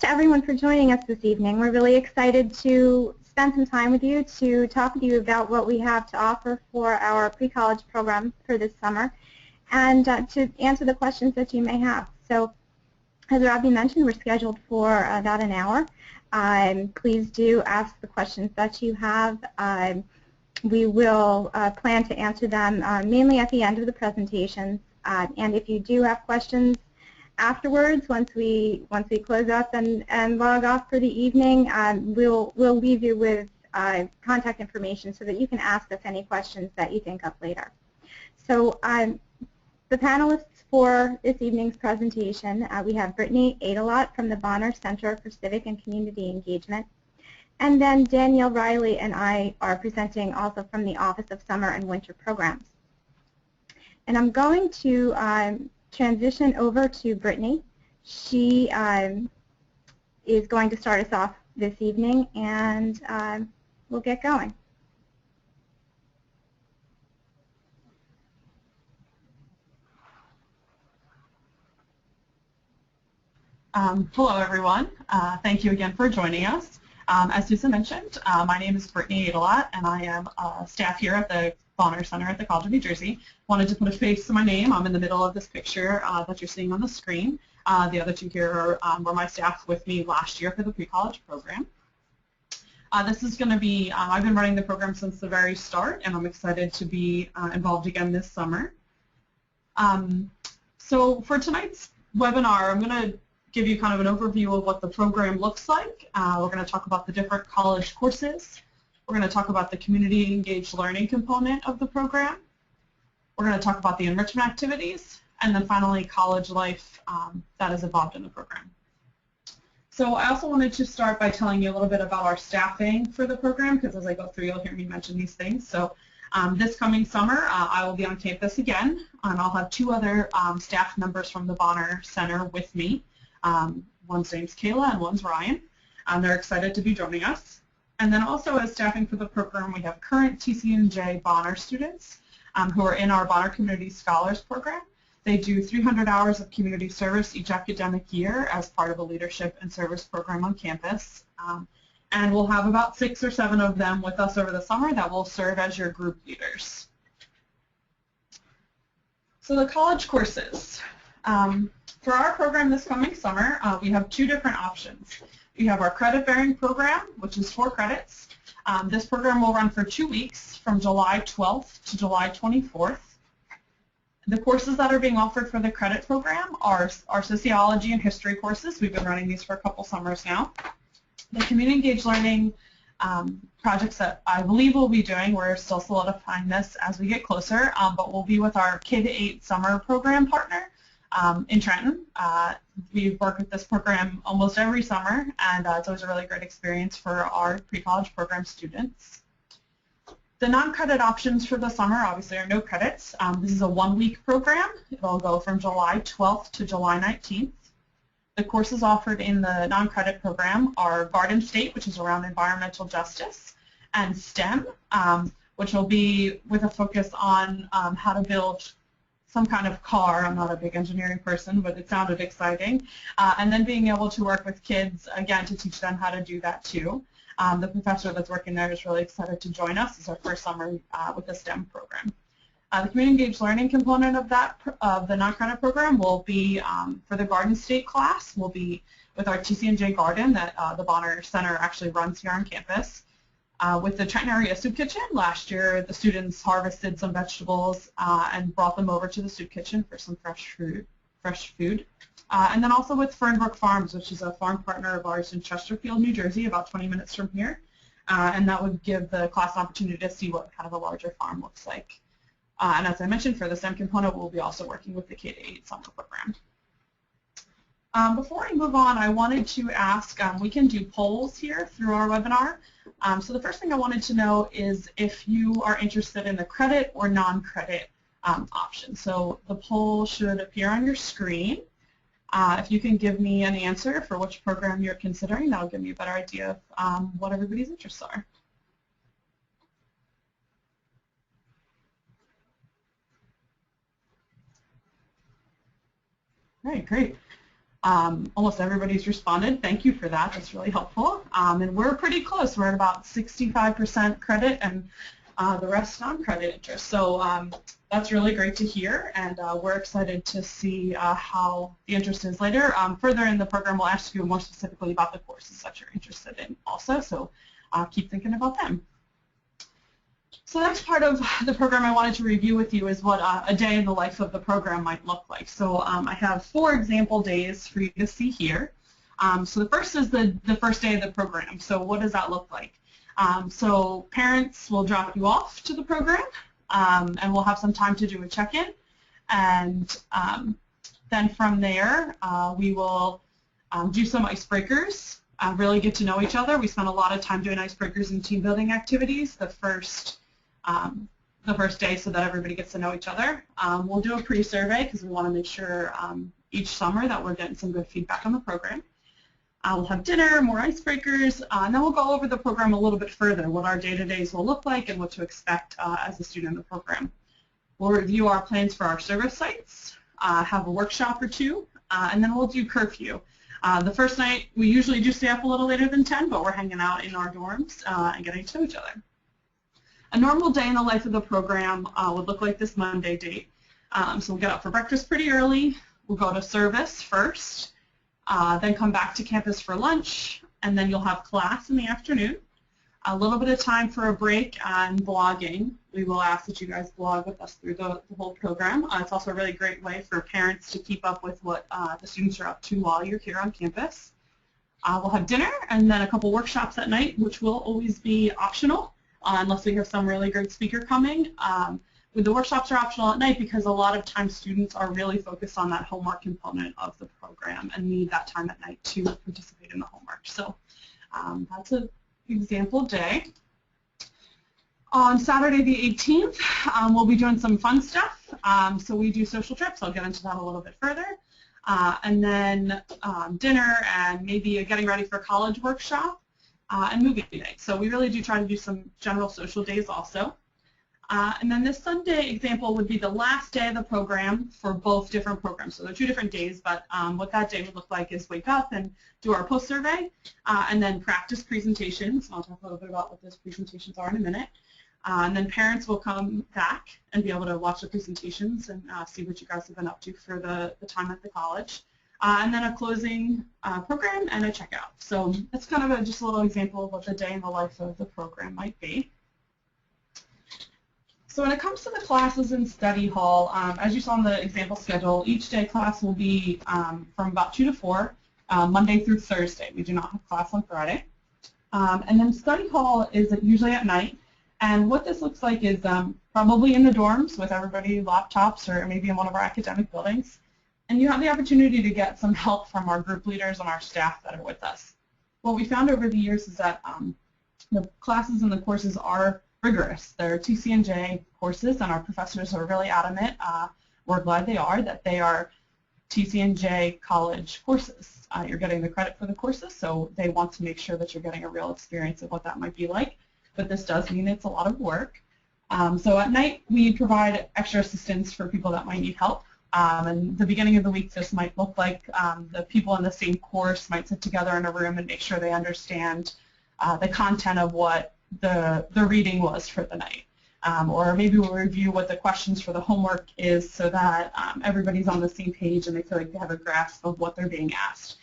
to everyone for joining us this evening. We're really excited to spend some time with you to talk with you about what we have to offer for our pre-college program for this summer and to answer the questions that you may have. So as Robbie mentioned, we're scheduled for about an hour. Please do ask the questions that you have. We will plan to answer them mainly at the end of the presentations. And if you do have questions afterwards, once we close up and log off for the evening, we'll leave you with contact information so that you can ask us any questions that you think of later. So the panelists for this evening's presentation, we have Brittany Adelot from the Bonner Center for Civic and Community Engagement, and then Danielle Riley and I are presenting also from the Office of Summer and Winter Programs. And I'm going to transition over to Brittany. She is going to start us off this evening, and we'll get going. Hello, everyone. Thank you again for joining us. As Susan mentioned, my name is Brittany Adelot, and I am staff here at the Bonner Center at the College of New Jersey. Wanted to put a face to my name. I'm in the middle of this picture that you're seeing on the screen. The other two here were my staff with me last year for the pre-college program. This is going to be, I've been running the program since the very start, and I'm excited to be involved again this summer. So for tonight's webinar, I'm going to give you kind of an overview of what the program looks like. We're going to talk about the different college courses. We're going to talk about the community engaged learning component of the program. We're going to talk about the enrichment activities, and then finally college life that is involved in the program. So I also wanted to start by telling you a little bit about our staffing for the program, because as I go through you'll hear me mention these things. So this coming summer I will be on campus again, and I'll have two other staff members from the Bonner Center with me. One's name's Kayla and one's Ryan. They're excited to be joining us. And then also as staffing for the program, we have current TCNJ Bonner students who are in our Bonner Community Scholars Program. They do 300 hours of community service each academic year as part of a leadership and service program on campus. And we'll have about 6 or 7 of them with us over the summer that will serve as your group leaders. So the college courses. For our program this coming summer, we have 2 different options. We have our credit-bearing program, which is 4 credits. This program will run for 2 weeks from July 12th to July 24th. The courses that are being offered for the credit program are our sociology and history courses. We've been running these for a couple summers now. The community engaged learning projects that I believe we'll be doing, we're still solidifying this as we get closer, but we'll be with our K-8 summer program partner in Trenton. We've worked with this program almost every summer, and it's always a really great experience for our pre-college program students. The non-credit options for the summer obviously are no credits. This is a 1-week program. It'll go from July 12th to July 19th. The courses offered in the non-credit program are Garden State, which is around environmental justice, and STEM, which will be with a focus on how to build some kind of car. I'm not a big engineering person, but it sounded exciting. And then being able to work with kids, again, to teach them how to do that too. The professor that's working there is really excited to join us. It's our first summer with the STEM program. The community engaged learning component of that, of the non-credit program, will be for the Garden State class, will be with our TCNJ garden that the Bonner Center actually runs here on campus. With the Trenton Area Soup Kitchen, last year the students harvested some vegetables and brought them over to the soup kitchen for some fresh food. And then also with Fernbrook Farms, which is a farm partner of ours in Chesterfield, New Jersey, about 20 minutes from here. And that would give the class an opportunity to see what kind of a larger farm looks like. And as I mentioned, for the STEM component, we'll be also working with the K-8 summer program. Before I move on, I wanted to ask, we can do polls here through our webinar. So the first thing I wanted to know is if you are interested in the credit or non-credit option. So the poll should appear on your screen. If you can give me an answer for which program you're considering, that'll give me a better idea of what everybody's interests are. All right, great. Almost everybody's responded. Thank you for that. That's really helpful. And we're pretty close. We're at about 65% credit and the rest non-credit interest. So that's really great to hear, and we're excited to see how the interest is later. Further in the program, we'll ask you more specifically about the courses that you're interested in also, so keep thinking about them. So the next part of the program I wanted to review with you is what a day in the life of the program might look like. So I have 4 example days for you to see here. So the first is the first day of the program. So what does that look like? So parents will drop you off to the program, and we'll have some time to do a check-in. And then from there, we will do some icebreakers, really get to know each other. We spend a lot of time doing icebreakers and team building activities the first day so that everybody gets to know each other. We'll do a pre-survey because we want to make sure each summer that we're getting some good feedback on the program. We'll have dinner, more icebreakers, and then we'll go over the program a little bit further, what our day-to-days will look like and what to expect as a student in the program. We'll review our plans for our service sites, have a workshop or 2, and then we'll do curfew. The first night, we usually do stay up a little later than 10, but we're hanging out in our dorms and getting to know each other. A normal day in the life of the program would look like this Monday date. So we'll get up for breakfast pretty early. We'll go to service first. Then come back to campus for lunch, and then you'll have class in the afternoon. A little bit of time for a break on blogging. We will ask that you guys blog with us through the whole program. It's also a really great way for parents to keep up with what the students are up to while you're here on campus. We'll have dinner and then a couple workshops at night, which will always be optional unless we have some really great speaker coming. The workshops are optional at night because a lot of times students are really focused on that homework component of the program and need that time at night to participate in the homework. So that's an example day. On Saturday the 18th, we'll be doing some fun stuff. So we do social trips. I'll get into that a little bit further. And then dinner and maybe a getting ready for college workshop and movie night. So we really do try to do some general social days also. And then this Sunday example would be the last day of the program for both different programs. So they're 2 different days, but what that day would look like is wake up and do our post-survey and then practice presentations. I'll talk a little bit about what those presentations are in a minute. And then parents will come back and be able to watch the presentations and see what you guys have been up to for the time at the college. And then a closing program and a checkout. So that's kind of just a little example of what the day in the life of the program might be. So when it comes to the classes in study hall, as you saw in the example schedule, each day class will be from about 2 to 4, Monday through Thursday. We do not have class on Friday. And then study hall is usually at night. And what this looks like is probably in the dorms with everybody laptops or maybe in one of our academic buildings. And you have the opportunity to get some help from our group leaders and our staff that are with us. What we found over the years is that the classes and the courses are rigorous. They're TCNJ courses, and our professors are really adamant, we're glad they are, that they are TCNJ college courses. You're getting the credit for the courses, so they want to make sure that you're getting a real experience of what that might be like, but this does mean it's a lot of work. So at night, we provide extra assistance for people that might need help. And the beginning of the week, this might look like the people in the same course might sit together in a room and make sure they understand the content of what the reading was for the night. Or maybe we'll review what the questions for the homework is so that everybody's on the same page and they feel like they have a grasp of what they're being asked.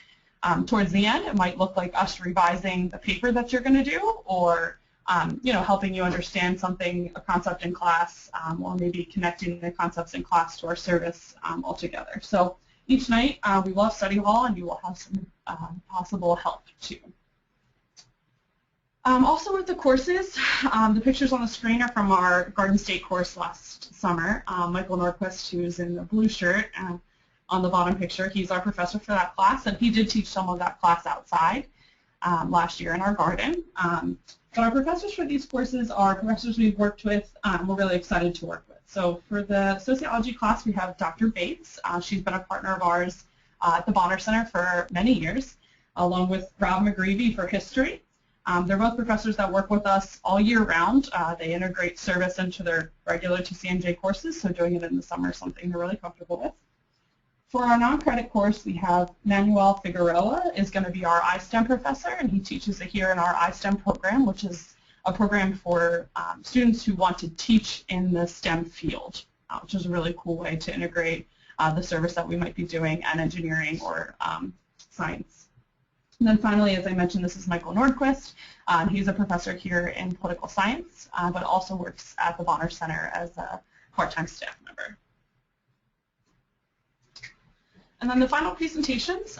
Towards the end, it might look like us revising the paper that you're going to do, or helping you understand something, a concept in class, or maybe connecting the concepts in class to our service altogether. So each night we will have study hall, and you will have some possible help too. Also with the courses, the pictures on the screen are from our Garden State course last summer. Michael Norquist, who's in the blue shirt on the bottom picture, he's our professor for that class, and he did teach some of that class outside last year in our garden. But our professors for these courses are professors we've worked with, we're really excited to work with. So for the sociology class, we have Dr. Bates. She's been a partner of ours at the Bonner Center for many years, along with Rob McGreevy for history. They're both professors that work with us all year round. They integrate service into their regular TCNJ courses, so doing it in the summer is something they're really comfortable with. For our non-credit course, we have Manuel Figueroa is going to be our iSTEM professor, and he teaches it here in our iSTEM program, which is a program for students who want to teach in the STEM field, which is a really cool way to integrate the service that we might be doing in engineering or science. And then finally, as I mentioned, this is Michael Nordquist. He's a professor here in political science, but also works at the Bonner Center as a part-time staff member. And then the final presentations,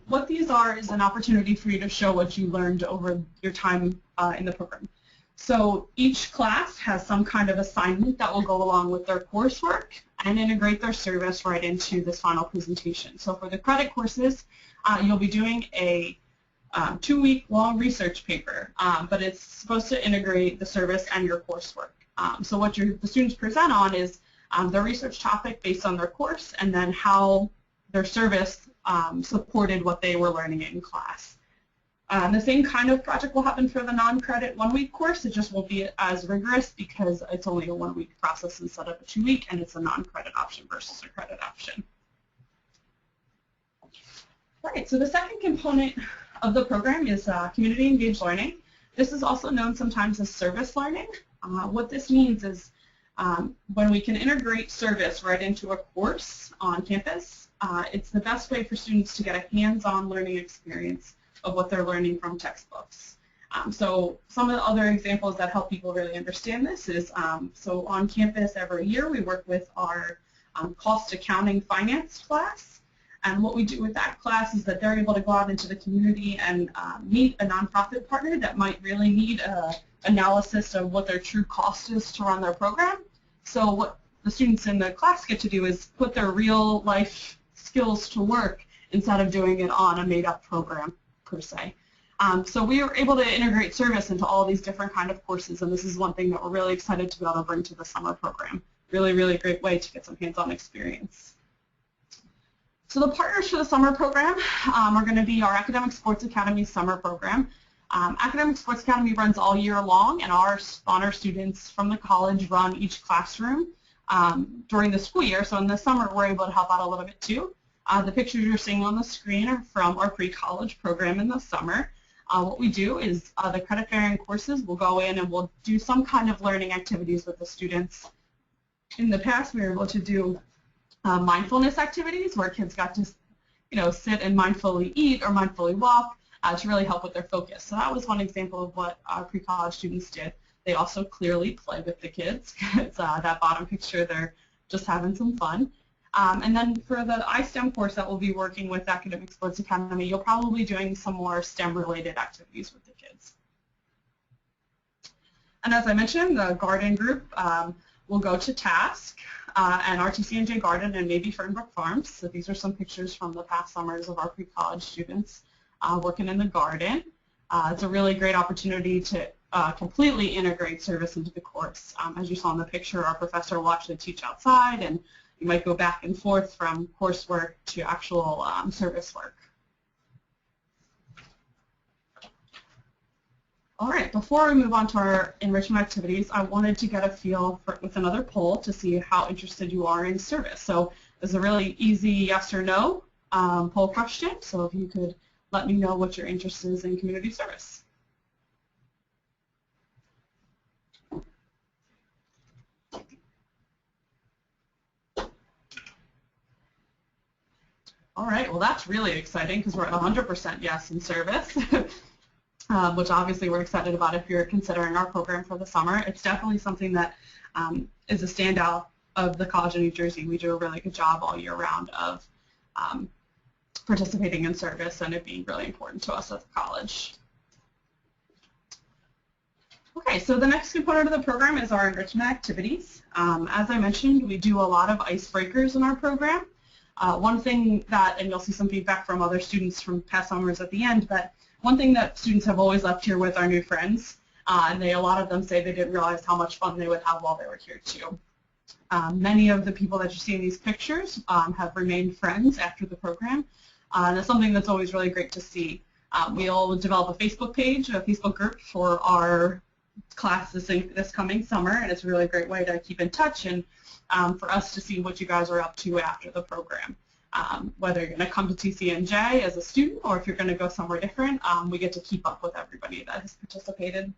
what these are is an opportunity for you to show what you learned over your time in the program. So each class has some kind of assignment that will go along with their coursework and integrate their service right into this final presentation. So for the credit courses, you'll be doing a 2-week-long research paper, but it's supposed to integrate the service and your coursework. So what the students present on is their research topic based on their course, and then how their service supported what they were learning in class. The same kind of project will happen for the non-credit 1-week course. It just won't be as rigorous because it's only a 1-week process instead of a 2-week, and it's a non-credit option versus a credit option. All right, so the second component of the program is community engaged learning. This is also known sometimes as service learning. What this means is when we can integrate service right into a course on campus, it's the best way for students to get a hands-on learning experience of what they're learning from textbooks. So some of the other examples that help people really understand this is, so on campus every year we work with our cost accounting finance class, and what we do with that class is that they're able to go out into the community and meet a nonprofit partner that might really need an analysis of what their true cost is to run their program. So what the students in the class get to do is put their real life skills to work instead of doing it on a made-up program per se. So we were able to integrate service into all these different kind of courses, and this is one thing that we're really excited to be able to bring to the summer program. Really, really great way to get some hands-on experience. So the partners for the summer program are going to be our Academic Sports Academy summer program. Academic Sports Academy runs all year long, and our honor students from the college run each classroom during the school year. So in the summer, we're able to help out a little bit too. The pictures you're seeing on the screen are from our pre-college program in the summer. What we do is the credit-bearing courses will go in and we'll do some kind of learning activities with the students. In the past, we were able to do mindfulness activities where kids got to, sit and mindfully eat or mindfully walk to really help with their focus. So that was one example of what our pre-college students did. They also clearly play with the kids. It's that bottom picture, they're just having some fun. And then for the iSTEM course that we'll be working with Academic Sports Academy, you'll probably be doing some more STEM-related activities with the kids. And as I mentioned, the garden group will go to task and our TCNJ garden and maybe Fernbrook Farms. So these are some pictures from the past summers of our pre-college students working in the garden. It's a really great opportunity to completely integrate service into the course. As you saw in the picture, our professor will actually teach outside, and you might go back and forth from coursework to actual service work. All right, before we move on to our enrichment activities, I wanted to get a feel with another poll to see how interested you are in service. So it's a really easy yes or no poll question, so if you could let me know what your interest is in community service. All right, well that's really exciting because we're at 100% yes in service, which obviously we're excited about if you're considering our program for the summer. It's definitely something that is a standout of the College of New Jersey. We do a really good job all year round of participating in service and it being really important to us as a college. Okay, so the next component of the program is our enrichment activities. As I mentioned, we do a lot of icebreakers in our program. One thing that, and you'll see some feedback from other students from past summers at the end, but one thing that students have always left here with are new friends, and a lot of them say they didn't realize how much fun they would have while they were here too. Many of the people that you see in these pictures have remained friends after the program, and it's something that's always really great to see. We'll develop a Facebook page, a Facebook group for our class this coming summer, and it's a really great way to keep in touch and for us to see what you guys are up to after the program. Whether you're going to come to TCNJ as a student or if you're going to go somewhere different, we get to keep up with everybody that has participated.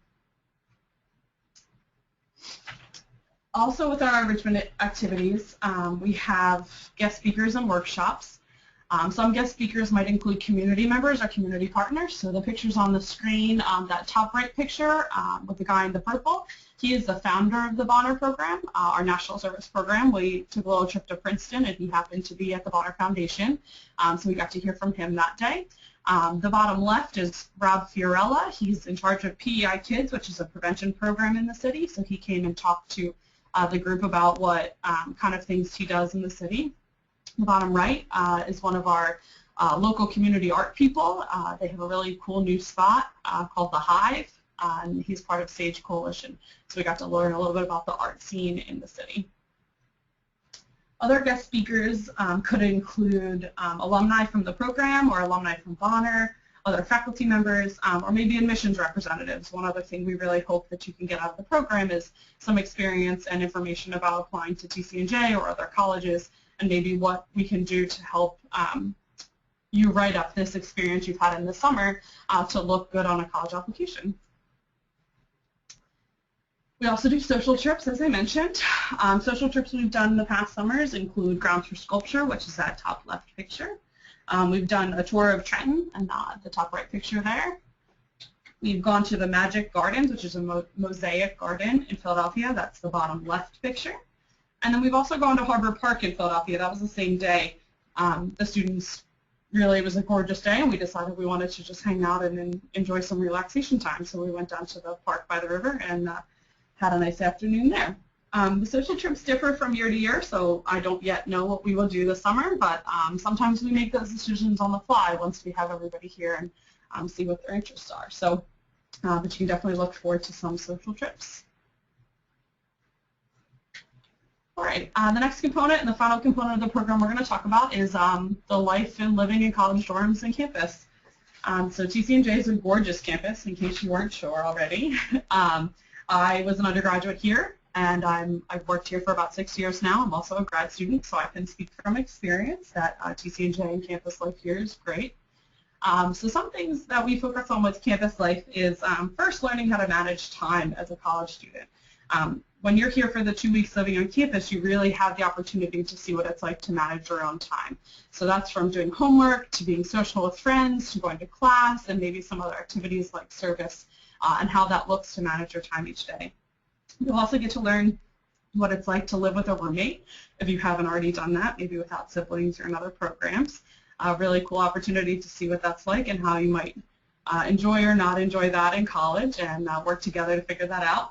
Also with our enrichment activities, we have guest speakers and workshops. Some guest speakers might include community members or community partners. So the pictures on the screen, that top right picture with the guy in the purple, he is the founder of the Bonner program, our national service program. We took a little trip to Princeton and he happened to be at the Bonner Foundation. So we got to hear from him that day. The bottom left is Rob Fiorella. He's in charge of PEI Kids, which is a prevention program in the city. So he came and talked to the group about what kind of things he does in the city. The bottom right is one of our local community art people. They have a really cool new spot called The Hive, and he's part of Sage Coalition. So we got to learn a little bit about the art scene in the city. Other guest speakers could include alumni from the program or alumni from Bonner, other faculty members, or maybe admissions representatives. One other thing we really hope that you can get out of the program is some experience and information about applying to TCNJ or other colleges, and maybe what we can do to help you write up this experience you've had in the summer to look good on a college application. We also do social trips, as I mentioned. Social trips we've done in the past summers include Grounds for Sculpture, which is that top left picture. We've done a tour of Trenton, and the top right picture there. We've gone to the Magic Gardens, which is a mosaic garden in Philadelphia. That's the bottom left picture. And then we've also gone to Harbor Park in Philadelphia. That was the same day. The students really, it was a gorgeous day, and we decided we wanted to just hang out and enjoy some relaxation time. So we went down to the park by the river and had a nice afternoon there. The social trips differ from year to year, so I don't yet know what we will do this summer, but sometimes we make those decisions on the fly once we have everybody here and see what their interests are. So, but you can definitely look forward to some social trips. All right, the next component and the final component of the program we're going to talk about is the life and living in college dorms and campus. So TCNJ is a gorgeous campus, in case you weren't sure already. I was an undergraduate here, and I've worked here for about 6 years now. I'm also a grad student, so I can speak from experience that TCNJ and campus life here is great. So some things that we focus on with campus life is first learning how to manage time as a college student. When you're here for the 2 weeks living on campus, you really have the opportunity to see what it's like to manage your own time. So that's from doing homework to being social with friends to going to class and maybe some other activities like service and how that looks to manage your time each day. You'll also get to learn what it's like to live with a roommate if you haven't already done that, maybe without siblings or in other programs. A really cool opportunity to see what that's like and how you might enjoy or not enjoy that in college and work together to figure that out.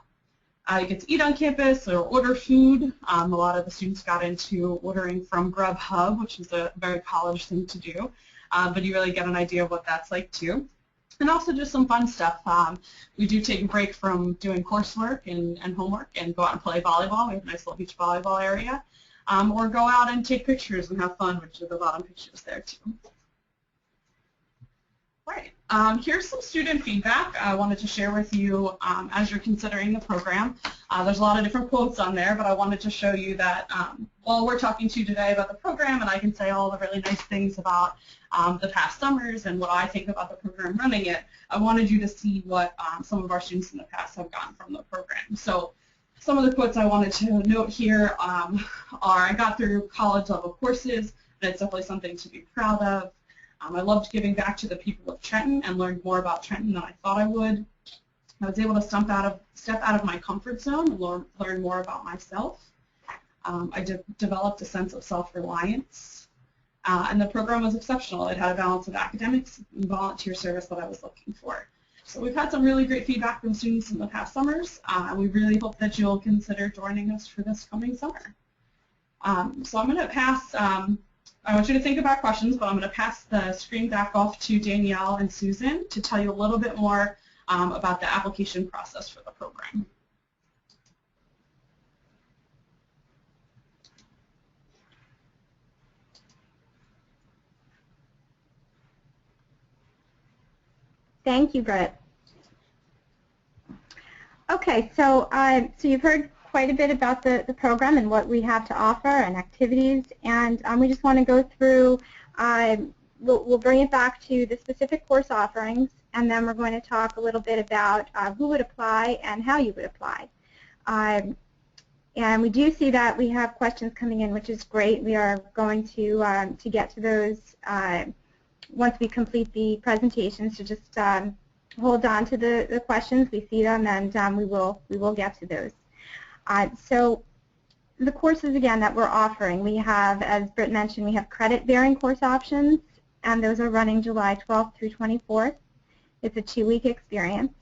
You get to eat on campus or order food. A lot of the students got into ordering from Grubhub, which is a very college thing to do, but you really get an idea of what that's like too. And also just some fun stuff. We do take a break from doing coursework and homework and go out and play volleyball. We have a nice little beach volleyball area. Or go out and take pictures and have fun, which are the bottom pictures there too. Right. Here's some student feedback I wanted to share with you as you're considering the program. There's a lot of different quotes on there, but I wanted to show you that while we're talking to you today about the program, and I can say all the really nice things about the past summers and what I think about the program running it, I wanted you to see what some of our students in the past have gotten from the program. So some of the quotes I wanted to note here are, I got through college level courses, and it's definitely something to be proud of. I loved giving back to the people of Trenton and learned more about Trenton than I thought I would. I was able to step out of my comfort zone and learn more about myself. I developed a sense of self-reliance. And the program was exceptional. It had a balance of academics and volunteer service that I was looking for. So we've had some really great feedback from students in the past summers, and we really hope that you'll consider joining us for this coming summer. So I'm going to pass, I want you to think about questions, but I'm going to pass the screen back off to Danielle and Susan to tell you a little bit more about the application process for the program. Thank you, Britt. Okay, so you've heard quite a bit about the program and what we have to offer and activities, and we just want to go through, we'll bring it back to the specific course offerings, and then we're going to talk a little bit about who would apply and how you would apply. And we do see that we have questions coming in, which is great. We are going to get to those once we complete the presentation, so just hold on to the questions. We see them, and we will get to those. So the courses, again, that we're offering, we have, as Britt mentioned, we have credit-bearing course options, and those are running July 12th through 24th. It's a 2-week experience.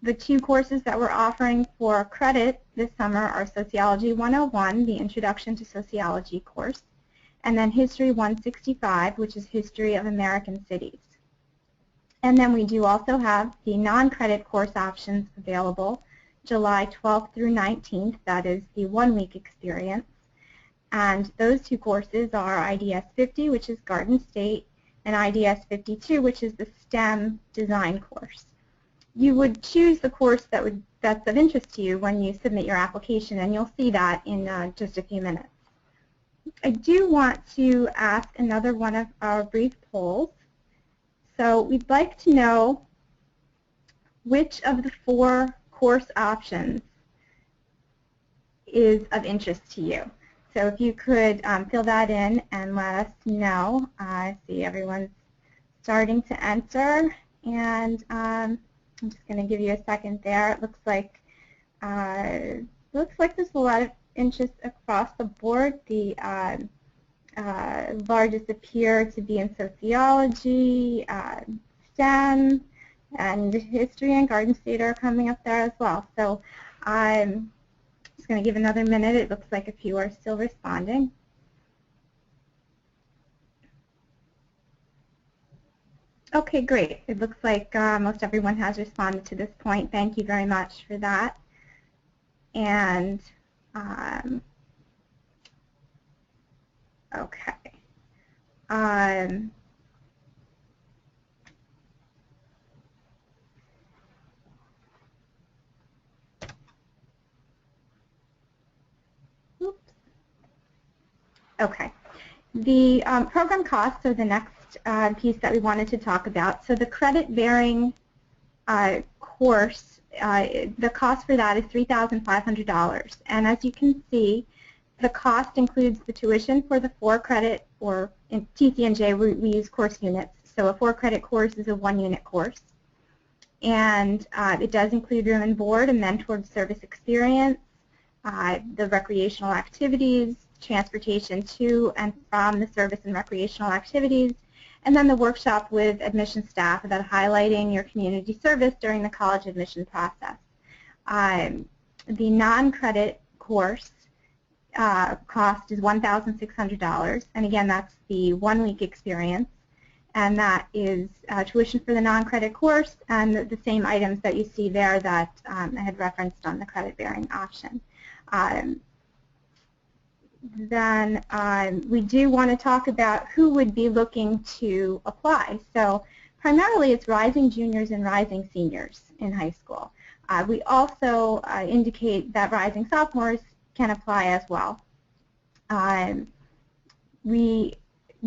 The 2 courses that we're offering for credit this summer are Sociology 101, the Introduction to Sociology course, and then History 165, which is History of American Cities. And then we do also have the non-credit course options available July 12th through 19th. That is the 1-week experience. And those 2 courses are IDS 50, which is Garden State, and IDS 52, which is the STEM design course. You would choose the course that's of interest to you when you submit your application, and you'll see that in just a few minutes. I do want to ask another one of our brief polls. So we'd like to know which of the 4 course options is of interest to you. So if you could fill that in and let us know. I see everyone's starting to enter, and I'm just going to give you a second there. It looks like there's a lot of interest across the board. The largest appear to be in sociology, STEM, and history and Garden State are coming up there as well. So I'm just going to give another minute. It looks like a few are still responding. Okay, great. It looks like most everyone has responded to this point. Thank you very much for that. And okay. Oops. Okay. The program costs are the next piece that we wanted to talk about. So the credit-bearing course, the cost for that is $3,500. And as you can see, the cost includes the tuition for the 4-credit, or in TCNJ we use course units. So a 4-credit course is a 1-unit course. And it does include room and board, a mentored service experience, the recreational activities, transportation to and from the service and recreational activities, and then the workshop with admission staff about highlighting your community service during the college admission process. The non-credit course cost is $1,600, and again, that's the 1-week experience, and that is tuition for the non-credit course and the same items that you see there that I had referenced on the credit-bearing option. Then we do want to talk about who would be looking to apply. So primarily it's rising juniors and rising seniors in high school. We also indicate that rising sophomores can apply as well. We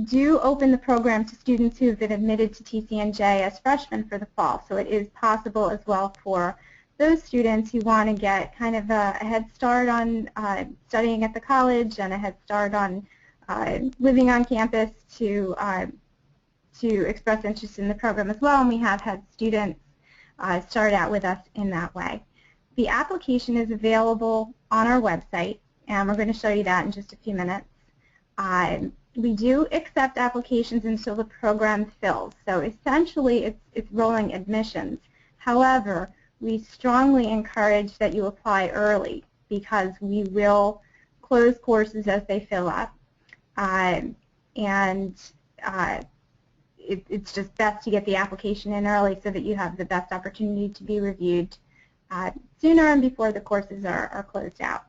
do open the program to students who have been admitted to TCNJ as freshmen for the fall, so it is possible as well for those students who want to get kind of a head start on studying at the college and a head start on living on campus to express interest in the program as well, and we have had students start out with us in that way. The application is available on our website, and we're going to show you that in just a few minutes. We do accept applications until the program fills, so essentially it's rolling admissions. However, we strongly encourage that you apply early because we will close courses as they fill up. It's just best to get the application in early so that you have the best opportunity to be reviewed sooner and before the courses are closed out.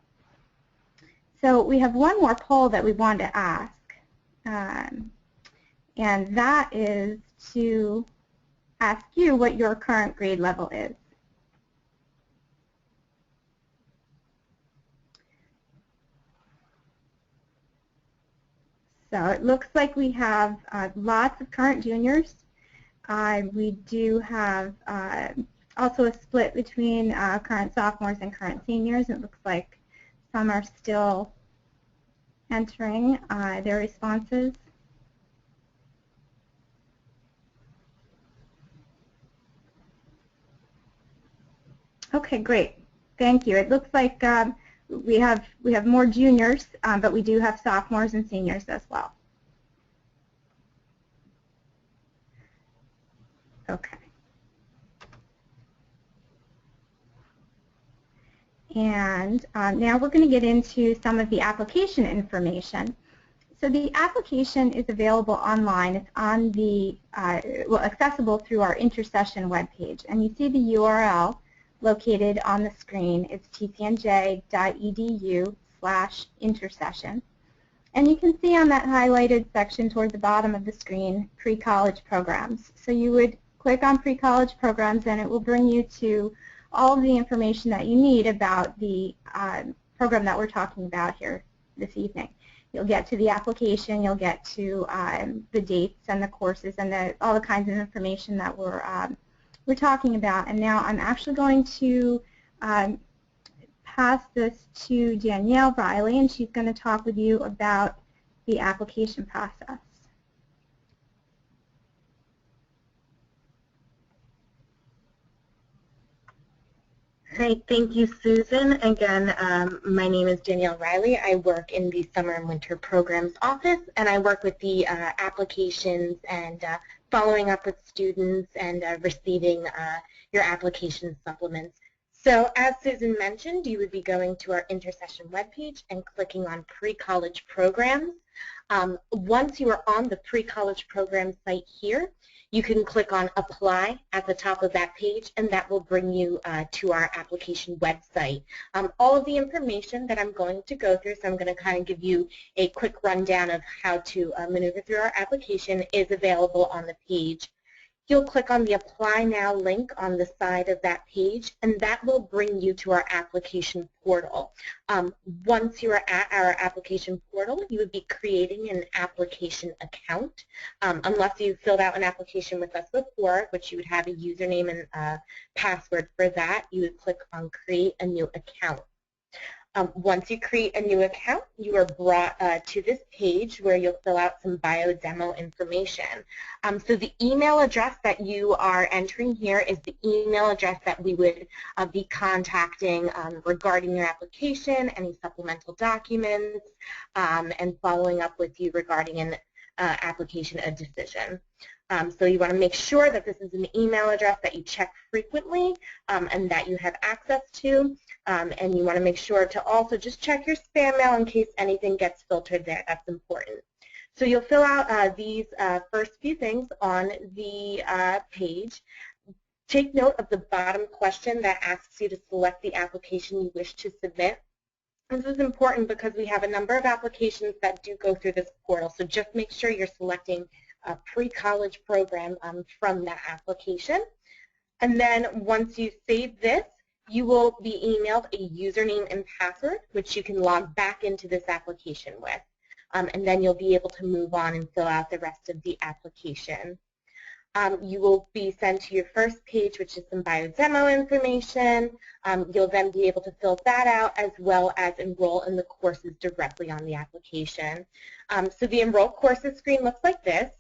So we have one more poll that we want to ask, and that is to ask you what your current grade level is. So it looks like we have lots of current juniors. We do have also a split between current sophomores and current seniors. It looks like some are still entering their responses. Okay, great. Thank you. It looks like we have more juniors, but we do have sophomores and seniors as well. Okay. And now we're going to get into some of the application information. So the application is available online. It's on the, well, accessible through our Intersession webpage. And you see the URL located on the screen. It's tcnj.edu/intersession. And you can see on that highlighted section toward the bottom of the screen, pre-college programs. So you would click on pre-college programs and it will bring you to all of the information that you need about the program that we're talking about here this evening. You'll get to the application, you'll get to the dates and the courses and all the kinds of information that we're talking about. And now I'm actually going to pass this to Danielle Riley, and she's going to talk with you about the application process. Great, thank you, Susan. Again, my name is Danielle Riley. I work in the Summer and Winter Programs Office, and I work with the applications and following up with students and receiving your application supplements. So as Susan mentioned, you would be going to our Intersession webpage and clicking on pre-college programs. Once you are on the pre-college program site here, you can click on Apply at the top of that page, and that will bring you to our application website. All of the information that I'm going to go through, so I'm going to kind of give you a quick rundown of how to maneuver through our application, is available on the page. You'll click on the Apply Now link on the side of that page, and that will bring you to our application portal. Once you are at our application portal, you would be creating an application account. Unless you filled out an application with us before, which you would have a username and password for that, you would click on Create a New Account. Once you create a new account, you are brought to this page where you'll fill out some bio demo information. So the email address that you are entering here is the email address that we would be contacting regarding your application, any supplemental documents, and following up with you regarding an application, a decision. So you want to make sure that this is an email address that you check frequently and that you have access to. And you want to make sure to also just check your spam mail in case anything gets filtered there. That's important. So you'll fill out these first few things on the page. Take note of the bottom question that asks you to select the application you wish to submit. This is important because we have a number of applications that do go through this portal. So just make sure you're selecting a pre-college program from that application. And then once you save this, you will be emailed a username and password, which you can log back into this application with. And then you'll be able to move on and fill out the rest of the application. You will be sent to your first page, which is some bio demo information. You'll then be able to fill that out as well as enroll in the courses directly on the application. So the Enroll Courses screen looks like this.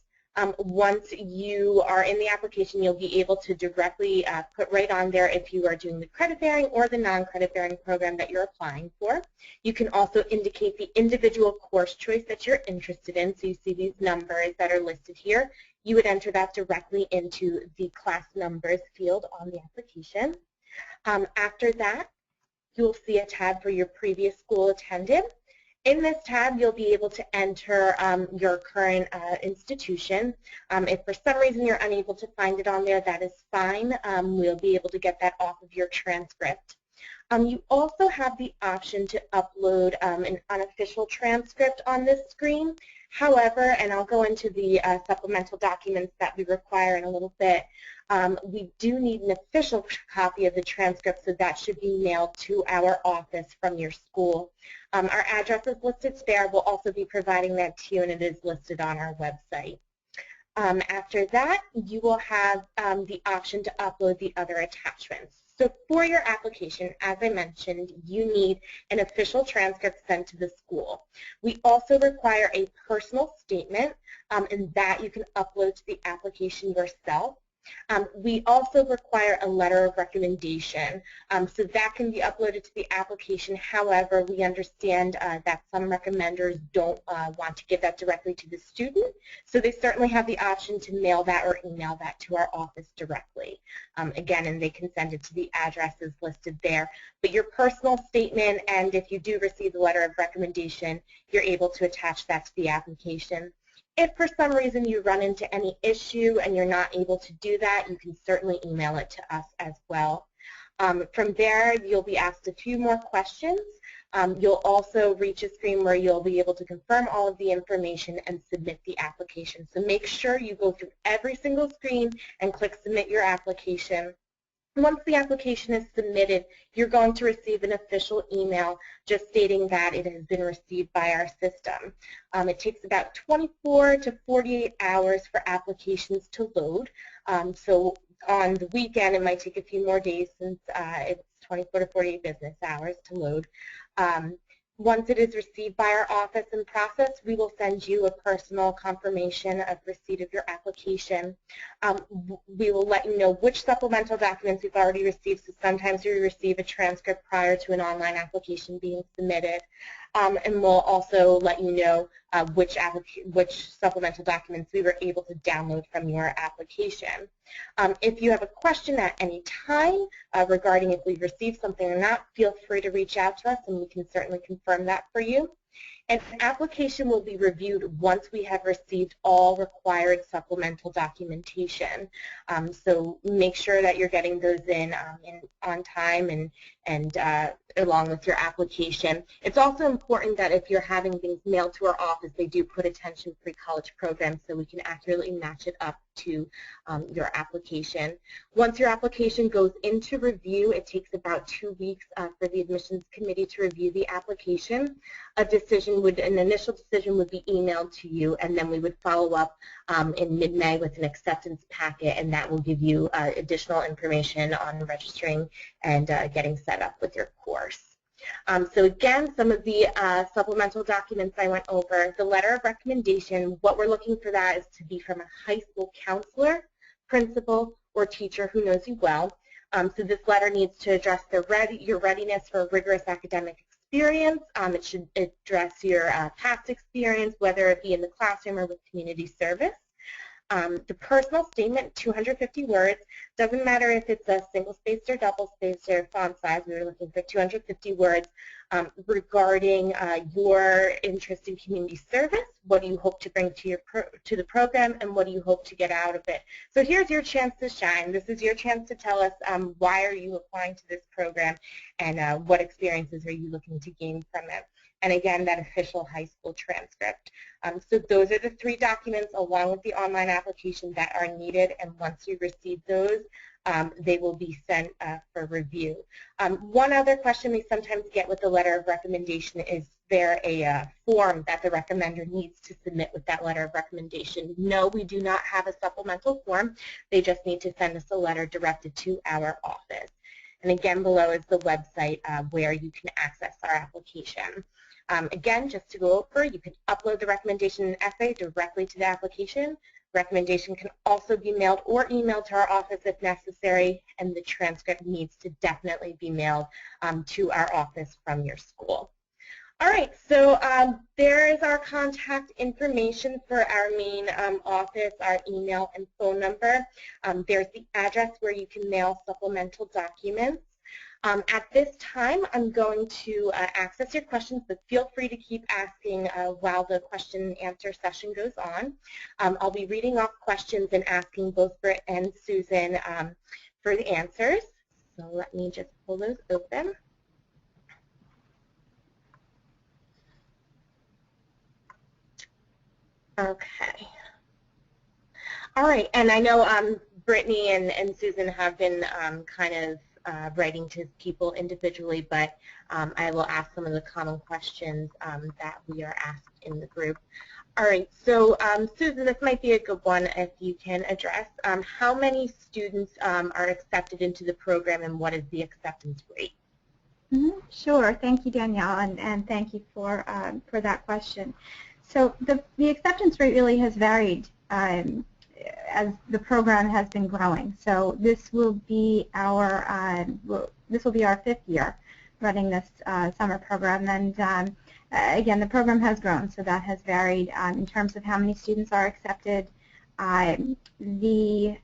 Once you are in the application, you'll be able to directly put right on there if you are doing the credit-bearing or the non-credit-bearing program that you're applying for. You can also indicate the individual course choice that you're interested in. So you see these numbers that are listed here. You would enter that directly into the class numbers field on the application. After that, you'll see a tab for your previous school attended. In this tab, you'll be able to enter your current institution. If for some reason you're unable to find it on there, that is fine. We'll be able to get that off of your transcript. You also have the option to upload an unofficial transcript on this screen. However, and I'll go into the supplemental documents that we require in a little bit, We do need an official copy of the transcript, so that should be mailed to our office from your school. Our address is listed there. We'll also be providing that to you, and it is listed on our website. After that, you will have the option to upload the other attachments. So for your application, as I mentioned, you need an official transcript sent to the school. We also require a personal statement, and that you can upload to the application yourself. We also require a letter of recommendation, so that can be uploaded to the application. However, we understand that some recommenders don't want to give that directly to the student, so they certainly have the option to mail that or email that to our office directly. Again, and they can send it to the addresses listed there. But your personal statement, and if you do receive the letter of recommendation, you're able to attach that to the application. If for some reason you run into any issue and you're not able to do that, you can certainly email it to us as well. From there, you'll be asked a few more questions. You'll also reach a screen where you'll be able to confirm all of the information and submit the application. So make sure you go through every single screen and click Submit Your Application. Once the application is submitted, you're going to receive an official email just stating that it has been received by our system. It takes about 24 to 48 hours for applications to load. So on the weekend, it might take a few more days since it's 24 to 48 business hours to load. Once it is received by our office and processed, we will send you a personal confirmation of receipt of your application. We will let you know which supplemental documents we've already received, so sometimes we receive a transcript prior to an online application being submitted. And we'll also let you know which supplemental documents we were able to download from your application. If you have a question at any time regarding if we've received something or not, feel free to reach out to us and we can certainly confirm that for you. An application will be reviewed once we have received all required supplemental documentation. So make sure that you're getting those in on time and along with your application. It's also important that if you're having things mailed to our office, they do put attention pre-college programs so we can accurately match it up to your application. Once your application goes into review, it takes about 2 weeks for the admissions committee to review the application. An initial decision would be emailed to you, and then we would follow up in mid-May with an acceptance packet, and that will give you additional information on registering and getting set up with your course. So again, some of the supplemental documents I went over. The letter of recommendation, what we're looking for that is to be from a high school counselor, principal, or teacher who knows you well. So this letter needs to address your readiness for rigorous academic experience. It should address your past experience, whether it be in the classroom or with community service. The personal statement, 250 words. Doesn't matter if it's a single-spaced or double-spaced or font size. We were looking for 250 words regarding your interest in community service. What do you hope to bring to the program, and what do you hope to get out of it? So here's your chance to shine. This is your chance to tell us why are you applying to this program, and what experiences are you looking to gain from it. And again, that official high school transcript. So those are the 3 documents along with the online application that are needed, and once you receive those, they will be sent for review. One other question we sometimes get with the letter of recommendation is there a form that the recommender needs to submit with that letter of recommendation? No, we do not have a supplemental form. They just need to send us a letter directed to our office. And again, below is the website where you can access our application. Again, just to go over, you can upload the recommendation and essay directly to the application. Recommendation can also be mailed or emailed to our office if necessary, and the transcript needs to definitely be mailed to our office from your school. All right, so there is our contact information for our main office, our email and phone number. There's the address where you can mail supplemental documents. At this time, I'm going to access your questions, but feel free to keep asking while the question and answer session goes on. I'll be reading off questions and asking both Britt and Susan for the answers. So let me just pull those open. Okay. All right, and I know Brittany and Susan have been kind of writing to people individually, but I will ask some of the common questions that we are asked in the group. All right, so Susan, this might be a good one if you can address. How many students are accepted into the program, and what is the acceptance rate? Sure. Thank you, Danielle, and thank you for that question. So the acceptance rate really has varied as the program has been growing. So this will be our 5th year running this summer program, and again, the program has grown, so that has varied in terms of how many students are accepted. The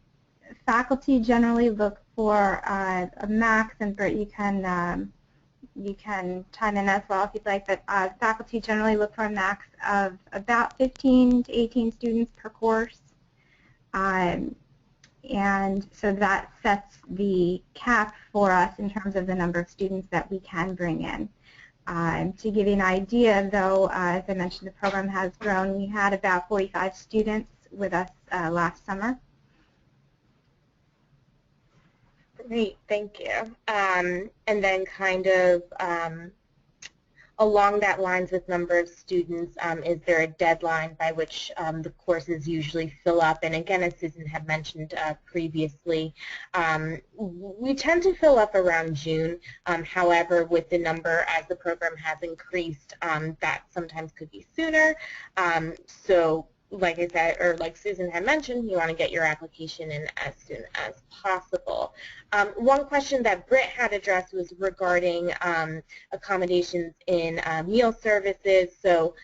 faculty generally look for a max, and Britt, you can chime in as well if you'd like, but faculty generally look for a max of about 15 to 18 students per course. And so that sets the cap for us in terms of the number of students that we can bring in. To give you an idea, though, as I mentioned, the program has grown. We had about 45 students with us last summer. Great, thank you. And then kind of along that lines with number of students, is there a deadline by which the courses usually fill up? And again, as Susan had mentioned previously, we tend to fill up around June. However, with the number as the program has increased, that sometimes could be sooner. So like I said, or like Susan had mentioned, you want to get your application in as soon as possible. One question that Britt had addressed was regarding accommodations in meal services. So,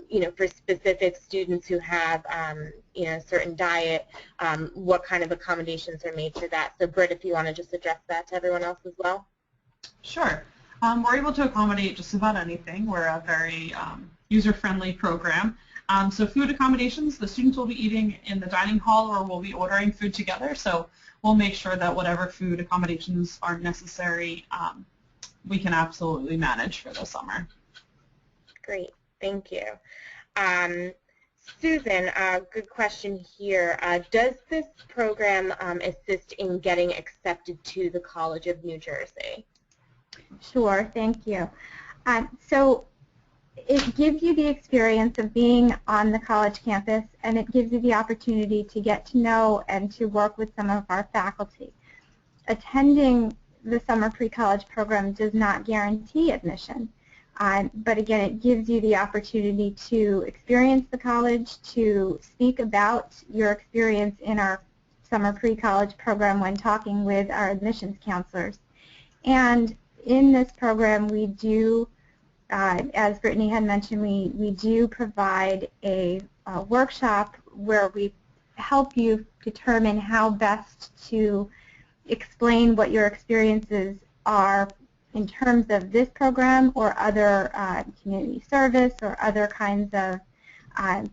you know, for specific students who have, you know, certain diet, what kind of accommodations are made for that? So, Britt, if you want to just address that to everyone else as well. Sure. We're able to accommodate just about anything. We're a very user-friendly program. So food accommodations, the students will be eating in the dining hall or we'll be ordering food together. So we'll make sure that whatever food accommodations are necessary, we can absolutely manage for the summer. Great, thank you. Susan, good question here. Does this program assist in getting accepted to the College of New Jersey? Sure, thank you. So it gives you the experience of being on the college campus, and it gives you the opportunity to get to know and to work with some of our faculty. Attending the summer pre-college program does not guarantee admission, but again, it gives you the opportunity to experience the college, to speak about your experience in our summer pre-college program when talking with our admissions counselors. And in this program, we do, as Brittany had mentioned, we do provide a workshop where we help you determine how best to explain what your experiences are in terms of this program or other community service or other kinds of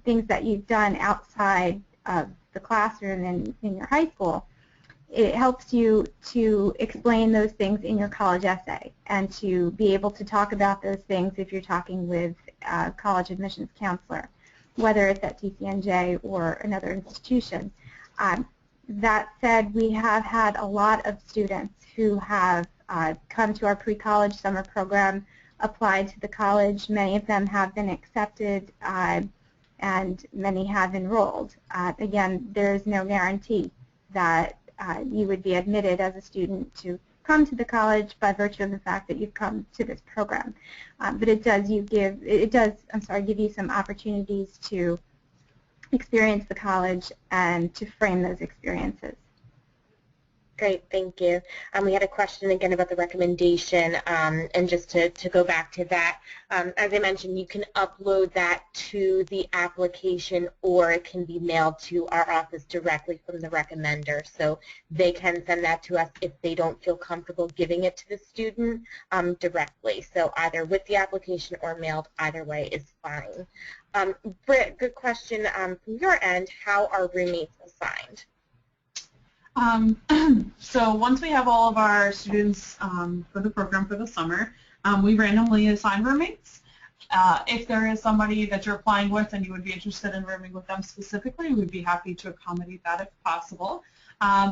things that you've done outside of the classroom in your high school. It helps you to explain those things in your college essay and to be able to talk about those things if you're talking with a college admissions counselor, whether it's at TCNJ or another institution. That said, we have had a lot of students who have come to our pre-college summer program, applied to the college. Many of them have been accepted and many have enrolled. Again, there is no guarantee that you would be admitted as a student to come to the college by virtue of the fact that you've come to this program. But it does give you some opportunities to experience the college and to frame those experiences. Great, thank you. We had a question again about the recommendation, and just to go back to that, as I mentioned, you can upload that to the application or it can be mailed to our office directly from the recommender. So they can send that to us if they don't feel comfortable giving it to the student directly. So either with the application or mailed, either way is fine. Britt, good question from your end. How are roommates assigned? So once we have all of our students for the program for the summer, we randomly assign roommates. If there is somebody that you're applying with and you would be interested in rooming with them specifically, we'd be happy to accommodate that if possible.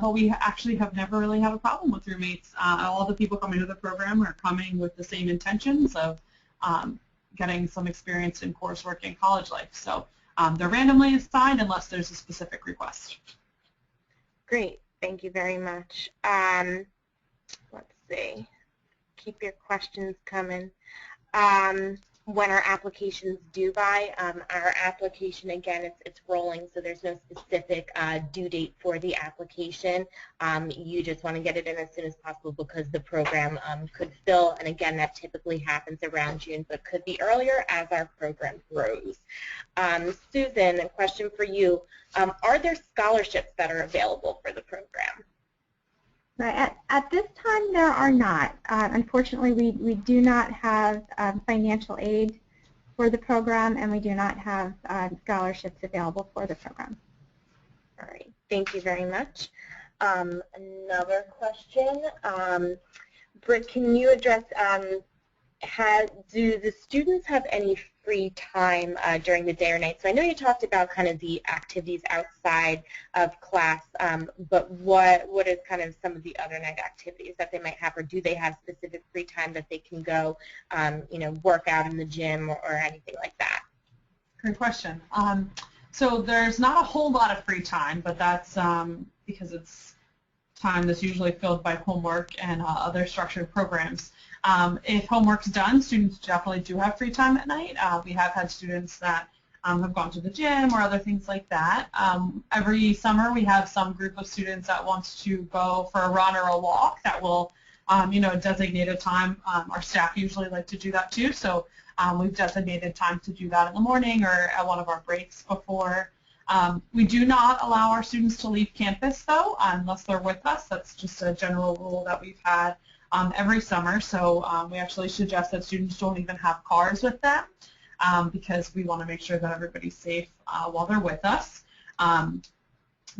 but we actually have never really had a problem with roommates. All the people coming to the program are coming with the same intentions of getting some experience in coursework and college life. So they're randomly assigned unless there's a specific request. Great. Thank you very much. Let's see. Keep your questions coming. When our applications due by, our application, again, it's rolling, so there's no specific due date for the application. You just want to get it in as soon as possible because the program could fill, and again, that typically happens around June, but could be earlier as our program grows. Susan, a question for you. Are there scholarships that are available for the program? Right. At this time, there are not. Unfortunately, we do not have financial aid for the program, and we do not have scholarships available for the program. All right. Thank you very much. Another question. Britt, can you address, do the students have any free time during the day or night? So I know you talked about kind of the activities outside of class, but what is kind of some of the other night activities that they might have, or do they have specific free time that they can go, work out in the gym or anything like that? Great question. So there's not a whole lot of free time, but that's because it's time that's usually filled by homework and other structured programs. If homework's done, students definitely do have free time at night. We have had students that have gone to the gym or other things like that. Every summer we have some group of students that wants to go for a run or a walk that will, designate a time. Our staff usually like to do that too, so we've designated time to do that in the morning or at one of our breaks before. We do not allow our students to leave campus, though, unless they're with us. That's just a general rule that we've had every summer. So we actually suggest that students don't even have cars with them because we want to make sure that everybody's safe while they're with us.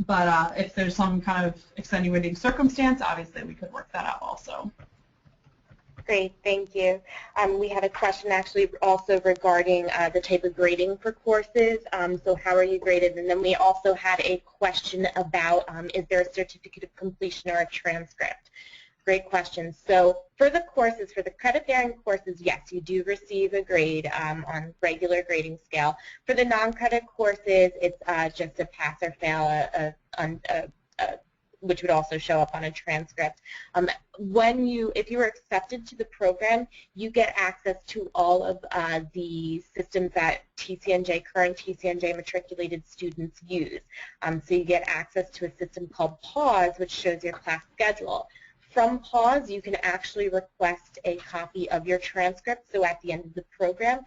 But if there's some kind of extenuating circumstance, obviously we could work that out also. Great, thank you. We had a question actually also regarding the type of grading for courses. So how are you graded? And then we also had a question about is there a certificate of completion or a transcript? Great question. So for the courses, for the credit-bearing courses, yes, you do receive a grade on regular grading scale. For the non-credit courses, it's just a pass or fail, which would also show up on a transcript. If you were accepted to the program, you get access to all of the systems that current TCNJ matriculated students use. So you get access to a system called PAUSE, which shows your class schedule. From PAUSE, you can actually request a copy of your transcript. So at the end of the program,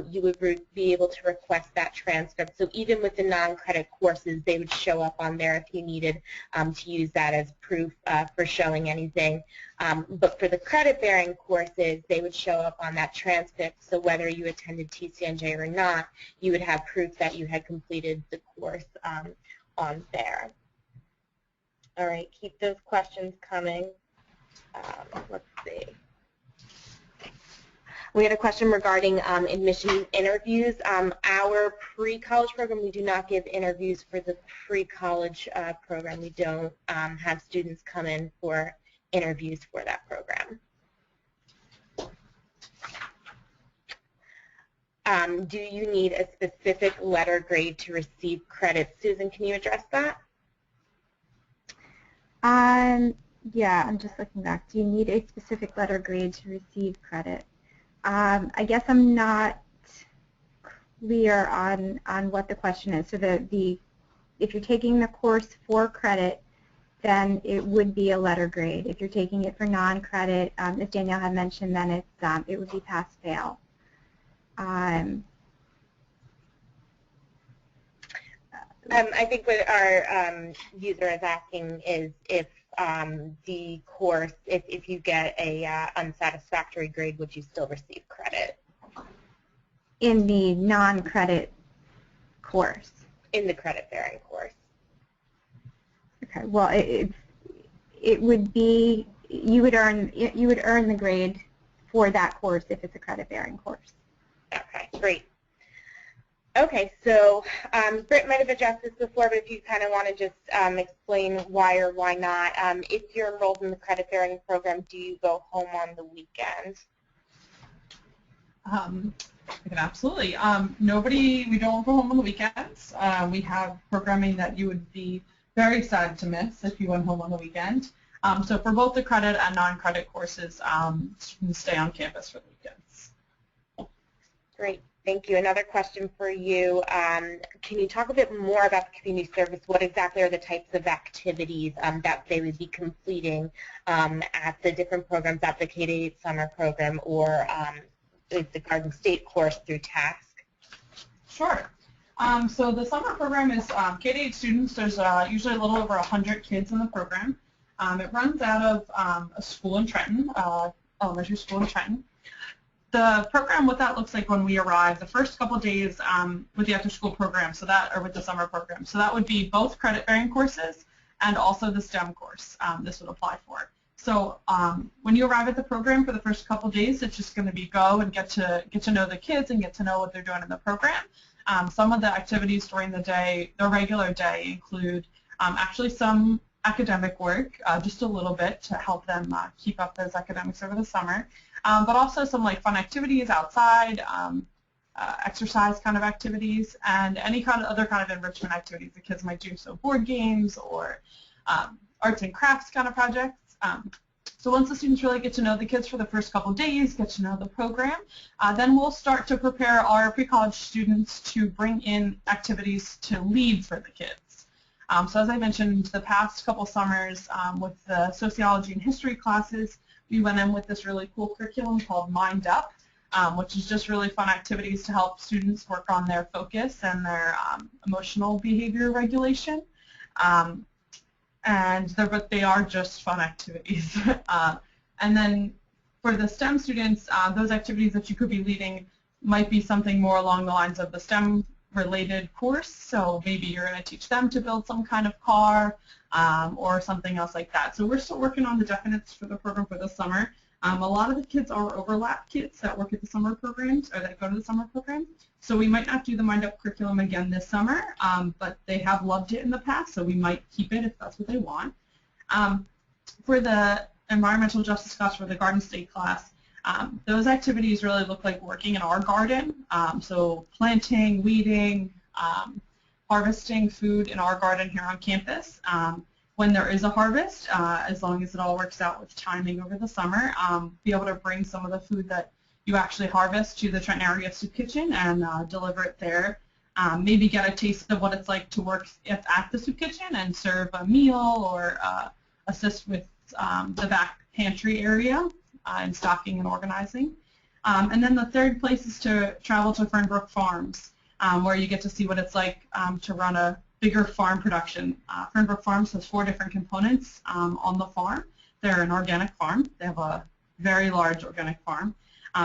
you would be able to request that transcript. So even with the non-credit courses, they would show up on there if you needed to use that as proof for showing anything. But for the credit-bearing courses, they would show up on that transcript. So whether you attended TCNJ or not, you would have proof that you had completed the course on there. All right, keep those questions coming. Let's see. We had a question regarding admission interviews. Our pre-college program, we do not give interviews for the pre-college program. We don't have students come in for interviews for that program. Do you need a specific letter grade to receive credit? Susan, can you address that? Yeah, I'm just looking back. Do you need a specific letter grade to receive credit? I guess I'm not clear on what the question is. So if you're taking the course for credit, then it would be a letter grade. If you're taking it for non-credit, as Danielle had mentioned, then it would be pass-fail. I think what our user is asking is if the course, if you get a unsatisfactory grade, would you still receive credit? In the non-credit course? In the credit-bearing course. Okay. Well, it would be you would earn the grade for that course if it's a credit-bearing course. Okay, great. Okay, so Britt might have addressed this before, but if you kind of want to just explain why or why not. If you're enrolled in the credit bearing program, do you go home on the weekend? Absolutely. We don't go home on the weekends. We have programming that you would be very sad to miss if you went home on the weekend. So for both the credit and non-credit courses, students stay on campus for the weekends. Great. Thank you. Another question for you. Can you talk a bit more about the community service? What exactly are the types of activities that they would be completing at the different programs, at the K-8 summer program or the Garden State course through TASK? Sure. So the summer program is K-8 students. There's usually a little over 100 kids in the program. It runs out of a school in Trenton, elementary school in Trenton. The program, what that looks like when we arrive, the first couple of days with the after-school program, or with the summer program. So that would be both credit-bearing courses and also the STEM course this would apply for. So when you arrive at the program for the first couple of days, it's just going to be go and get to know the kids and get to know what they're doing in the program. Some of the activities during the day, the regular day, include actually some academic work, just a little bit to help them keep up those academics over the summer. But also some like fun activities outside, exercise kind of activities, and any kind of other kind of enrichment activities the kids might do, so board games or arts and crafts kind of projects. So once the students really get to know the kids for the first couple of days, get to know the program, then we'll start to prepare our pre-college students to bring in activities to lead for the kids. So as I mentioned, the past couple summers with the sociology and history classes, we went in with this really cool curriculum called Mind Up, which is just really fun activities to help students work on their focus and their emotional behavior regulation. But they are just fun activities. And then for the STEM students, those activities that you could be leading might be something more along the lines of the STEM related course. So maybe you're going to teach them to build some kind of car or something else like that. So we're still working on the definites for the program for the summer. A lot of the kids are overlap kids that work at the summer programs or that go to the summer program. So we might not do the Mind Up curriculum again this summer, but they have loved it in the past, so we might keep it if that's what they want. For the environmental justice class, for the Garden State class, those activities really look like working in our garden, so planting, weeding, harvesting food in our garden here on campus. When there is a harvest, as long as it all works out with timing over the summer, be able to bring some of the food that you actually harvest to the Trenton Area Soup Kitchen and deliver it there. Maybe get a taste of what it's like to work at the soup kitchen and serve a meal or assist with the back pantry area in stocking and organizing. And then the third place is to travel to Fernbrook Farms, where you get to see what it's like to run a bigger farm production. Fernbrook Farms has 4 different components on the farm. They're an organic farm. They have a very large organic farm.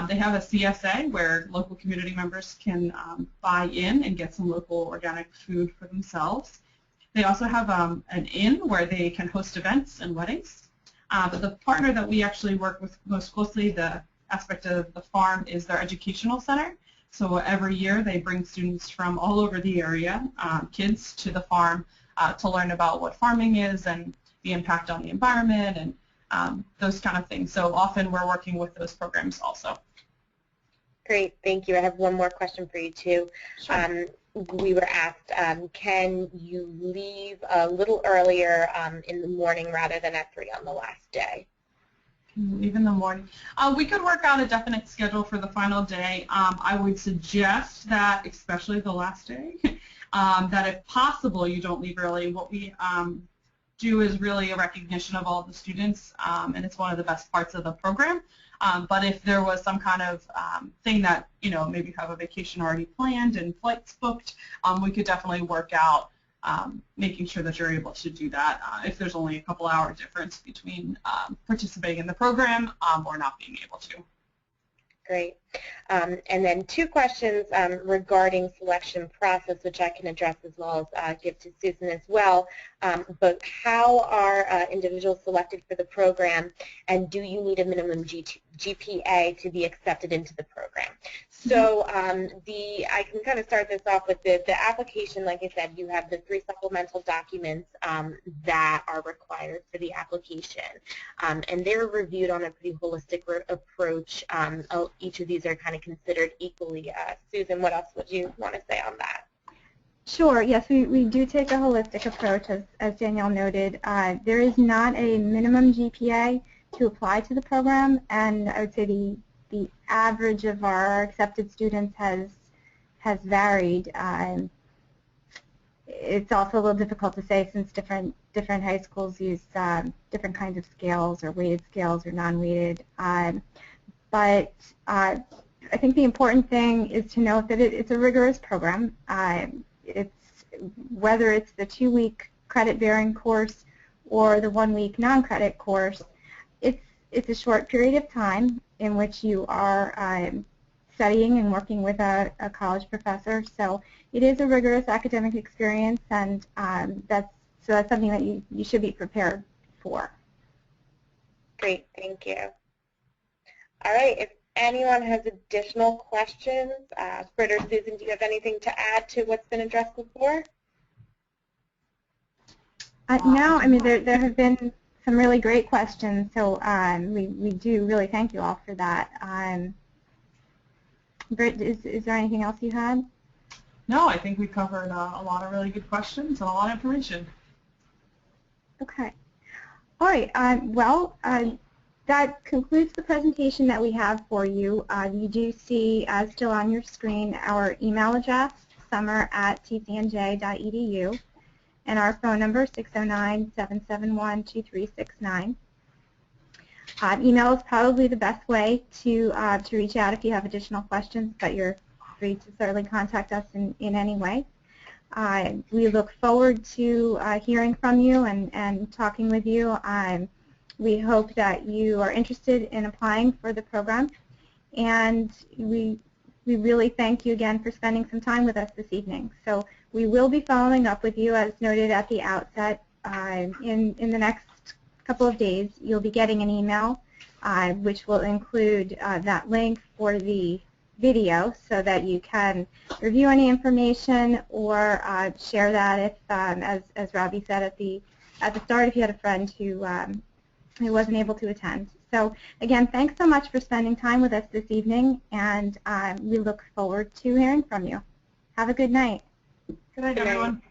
They have a CSA where local community members can buy in and get some local organic food for themselves. They also have an inn where they can host events and weddings. But the partner that we actually work with most closely, the aspect of the farm, is their educational center. So every year they bring students from all over the area, kids, to the farm to learn about what farming is and the impact on the environment and those kind of things. So often we're working with those programs also. Great, thank you. I have one more question for you too. Sure. We were asked, can you leave a little earlier in the morning rather than at 3 on the last day? Leave in the morning. We could work out a definite schedule for the final day. I would suggest that, especially the last day, that if possible you don't leave early. What we do is really a recognition of all the students, and it's one of the best parts of the program. But if there was some kind of thing that, maybe you have a vacation already planned and flights booked, we could definitely work out making sure that you're able to do that if there's only a couple hour difference between participating in the program or not being able to. Great. And then two questions regarding selection process, which I can address as well as give to Susan as well. But how are individuals selected for the program, and do you need a minimum GPA to be accepted into the program? So I can kind of start this off with the application. Like I said, you have the 3 supplemental documents that are required for the application, and they're reviewed on a pretty holistic approach. Each of these are kind of considered equally. Susan, what else would you want to say on that? Sure. Yes, we do take a holistic approach, as Danielle noted. There is not a minimum GPA to apply to the program, and I would say the average of our accepted students has varied. It's also a little difficult to say since different high schools use different kinds of scales or weighted scales or non-weighted. But I think the important thing is to note that it's a rigorous program. Whether it's the 2-week credit-bearing course or the 1-week non-credit course, it's a short period of time in which you are studying and working with a college professor. So it is a rigorous academic experience, and that's something that you should be prepared for. Great, thank you. All right, if anyone has additional questions, Britt or Susan, do you have anything to add to what's been addressed before? No, I mean there have been some really great questions, so we do really thank you all for that. Britt, is there anything else you had? No, I think we covered a lot of really good questions and a lot of information. Okay. All right. That concludes the presentation that we have for you. You do see still on your screen our email address, summer@tcnj.edu, and our phone number, 609-771-2369. Email is probably the best way to reach out if you have additional questions, but you're free to certainly contact us in any way. We look forward to hearing from you and talking with you. We hope that you are interested in applying for the program, and we really thank you again for spending some time with us this evening. So we will be following up with you, as noted at the outset. In the next couple of days, you'll be getting an email which will include that link for the video so that you can review any information or share that if, as Robbie said at the start, if you had a friend who wasn't able to attend. So again, thanks so much for spending time with us this evening, and we look forward to hearing from you. Have a good night. Good night, everyone.